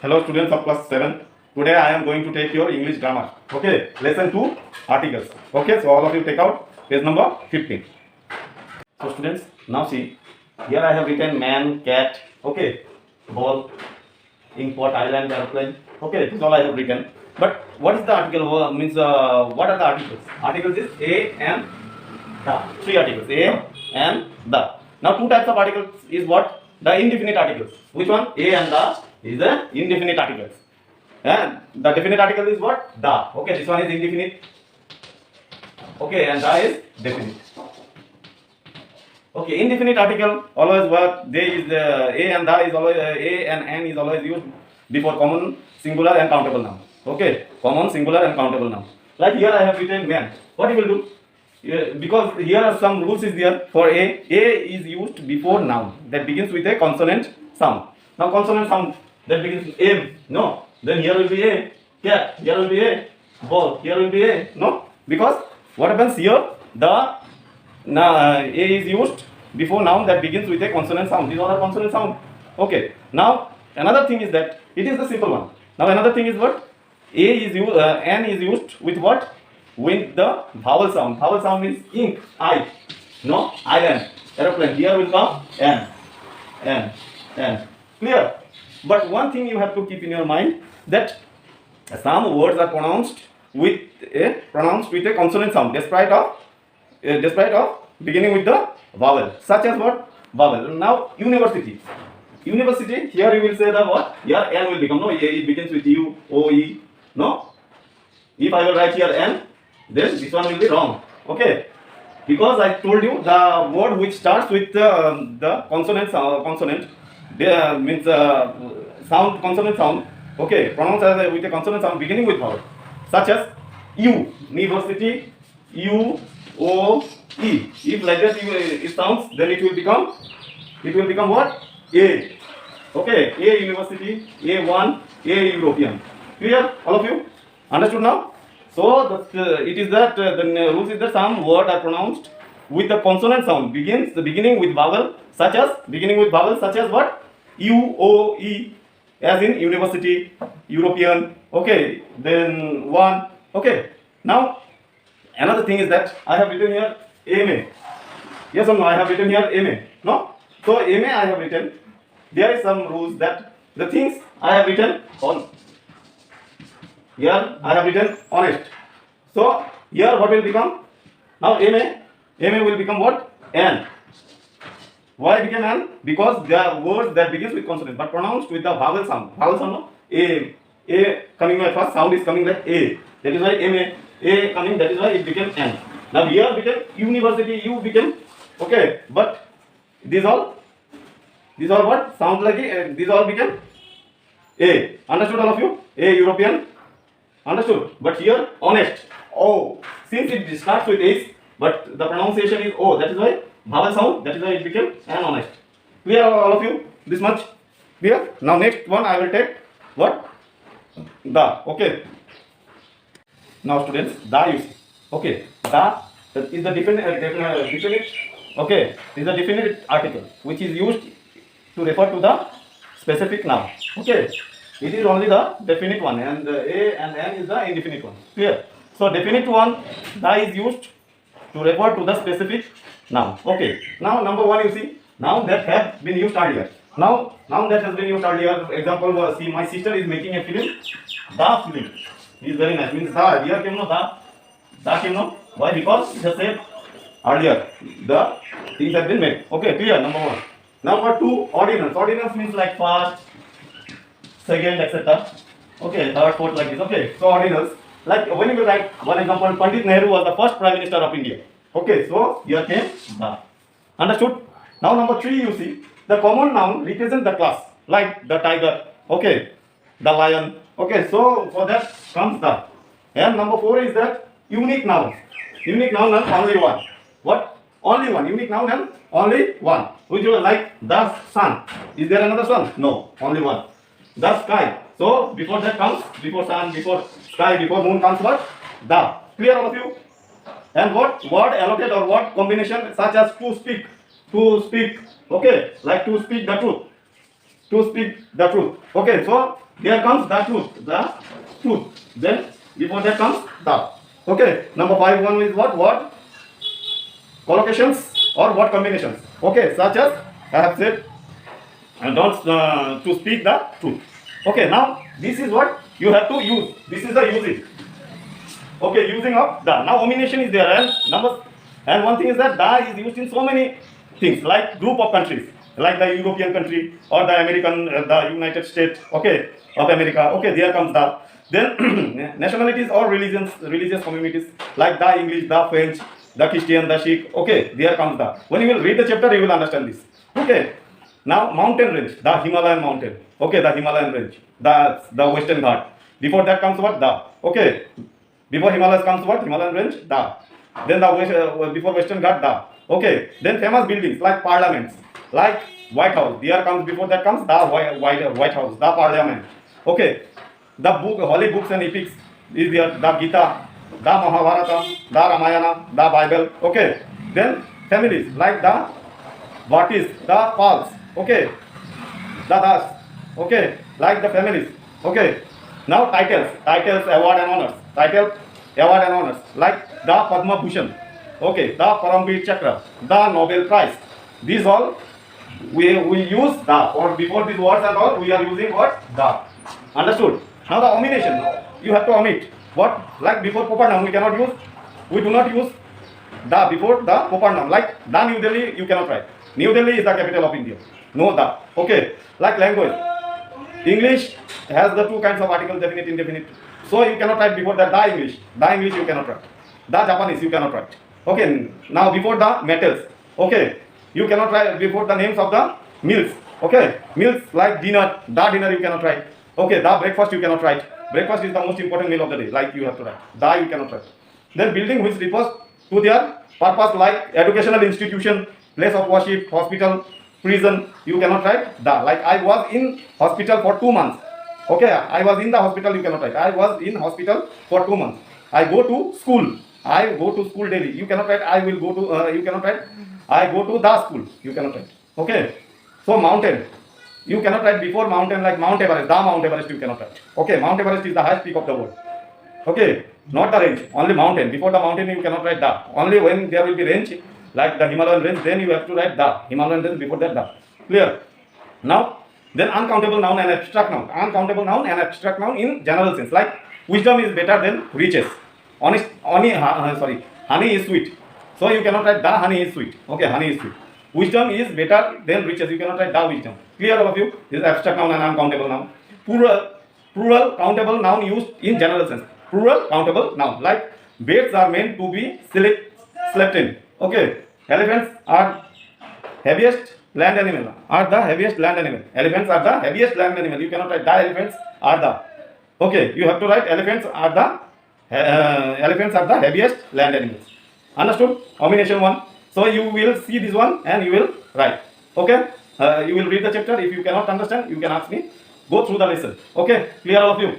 Hello students of class 7. Today I am going to take your English grammar. Okay, lesson 2 articles. Okay, so all of you take out page number 15. So students, now see, here I have written man, cat, okay, ball, inkpot, island, airplane. Okay, this is all I have written. But what is the article? What are the articles? Articles is a and the. Three articles, a and the. Now two types of articles is what? The indefinite articles. Which one? A and the is the indefinite articles. And the definite article is what? The. Okay, this one is indefinite. Okay, and the is definite. Okay, indefinite article always what they is a and the is always a and n is always used before common singular and countable noun. Okay, common singular and countable noun. Like here I have written man. What you will do? Because here are some rules is there for a is used before noun that begins with a consonant sound. Now consonant sound that begins with a, no, then here will be a cat, here will be a ball, here will be a, no, because what happens here, the a is used before noun that begins with a consonant sound. These all are consonant sound. Okay, now another thing is that it is the simple one. Now another thing is what, a is used, n is used with what, with the vowel sound. Vowel sound means ink, I, no, island, aeroplane. Here will come n. Clear? But one thing you have to keep in your mind that some words are pronounced with a consonant sound, despite of beginning with the vowel. Such as what? Vowel. Now university. University. Here you will say the what? Here n will become, no. It begins with u, o, e. No. If I will write here n, then this one will be wrong. Okay, because I told you the word which starts with the consonant means sound, consonant sound. Okay, pronounced as with a consonant sound beginning with vowel, such as u, university, u, o, e. If like that it sounds, then it will become what? A. Okay, a university, a1, a European. Clear, all of you? Understood now? So it is that the rules is that some words are pronounced with the consonant sound beginning with vowel such as what? U, O, E, as in university, European. Okay, then one. Okay. Now another thing is that I have written here MA. Yes or no? I have written here MA. No. So MA I have written. There is some rules that the things I have written on. Here I have written honest. So here what will become? Now MA will become what? N. Why became N? Because they are words that begins with consonant but pronounced with the vowel sound. Vowel sound, no? A coming by first, sound is coming like A. That is why MA. A coming, that is why it became N. Now here became university, U became, okay, but these all what? Sound like A. These all became A. Understood all of you? A European. Understood? But here honest. Oh, since it starts with H, but the pronunciation is O. That is why vowel sound. That is why it became an honest. Clear all of you? This much clear? Now next one I will take what? The. Okay. Now students, the you see. Okay. The is the definite. Okay. Is a definite article which is used to refer to the specific noun. Okay. It is only the definite one, and A and N is the indefinite one. Clear? So definite one, the is used to refer to the specific noun. Okay. Now number one, you see, noun that have been used earlier. Now noun that has been used earlier. Example, see, my sister is making a film. The film is very nice. Means the. Here came no the. The came no. Why? Because it has said earlier the things have been made. Okay. Clear. Number one. Number two, ordinals. Ordinals means like first, second, etc. Okay, third, fourth, like this. Okay, so ordinals. Like when you will write one example, Pandit Nehru was the first Prime Minister of India. Okay, so here came the. Understood? Now number three, you see, the common noun represents the class, like the tiger. Okay, the lion. Okay, so for that comes the. And number four is that unique noun. Unique noun and only one. What? Only one. Unique noun and only one. Which is like the sun. Is there another sun? No, only one. The sky. So before that comes, before sun, before sky, before moon comes what? The. Clear all of you? And what word allocate or what combination such as to speak. Okay, like to speak the truth. to speak the truth. Okay, so here comes the truth. The truth. Then before that comes the. Okay, number 5 one is what? Word collocations or word combinations. Okay, such as I have said, don't to speak the truth. Okay, now this is what you have to use. This is the using. Okay, using of the. Now omination is there and numbers. And one thing is that the is used in so many things like group of countries, like the European country or the American, the United States, okay, of America. Okay, there comes the. Then nationalities or religious communities like the English, the French, the Christian, the Sikh. Okay, there comes the. When you will read the chapter, you will understand this. Okay. Now mountain range, the Himalayan mountain. Okay, the Himalayan range, the Western Ghat. Before that comes what? The. Okay. Before Himalayas comes what? Himalayan range, the. Then the before Western Ghat, the. Okay. Then famous buildings like parliaments, like White House. There comes before that comes the White House, the Parliament. Okay. The book, holy books and epics is there. The Gita, the Mahabharata, the Ramayana, the Bible. Okay. Then families like the Bhattis, the Pals. Okay. The Das. Okay. Like the families. Okay. Now titles, award and honors. Title, award and honors. Like the Padma Bhushan. Okay. The Paramveer Chakra. The Nobel Prize. These all we use the, or before these words and all we are using what? The. Understood? Now the omination. You have to omit. What? Like before proper noun we cannot use. We do not use the before the proper noun. Like the New Delhi you cannot write. New Delhi is the capital of India. No the. Okay. Like language. English has the two kinds of articles, definite, indefinite. So you cannot write before that the English. The English you cannot write. The Japanese you cannot write. Okay. Now before the metals. Okay. You cannot write before the names of the meals. Okay. Meals like dinner. The dinner you cannot write. Okay. The breakfast you cannot write. Breakfast is the most important meal of the day. Like you have to write. The you cannot write. Then building which refers to their purpose like educational institution, place of worship, hospital, prison, you cannot write the. Like I was in hospital for 2 months. Okay, I was in the hospital, you cannot write. I was in hospital for 2 months. I go to school. I go to school daily. You cannot write I will go to, you cannot write I go to the school. You cannot write. Okay. So mountain. You cannot write before mountain like Mount Everest. The Mount Everest you cannot write. Okay, Mount Everest is the highest peak of the world. Okay, not the range, only mountain. Before the mountain you cannot write the. Only when there will be range, like the Himalayan range, then you have to write the. Himalayan range before that the. Clear? Now, then uncountable noun and abstract noun. Uncountable noun and abstract noun in general sense. Like wisdom is better than riches. Honey is sweet. So you cannot write the honey is sweet. Okay, honey is sweet. Wisdom is better than riches. You cannot write the wisdom. Clear all of you? This is abstract noun and uncountable noun. Plural countable noun used in general sense. Plural countable noun. Like beds are meant to be slept in. Okay. Elephants are heaviest land animal. Are the heaviest land animal. Elephants are the heaviest land animal. You cannot write the elephants are the. Okay. You have to write elephants are the heaviest land animals. Understood? Combination 1. So you will see this one and you will write. Okay. You will read the chapter. If you cannot understand, you can ask me. Go through the lesson. Okay. Clear all of you?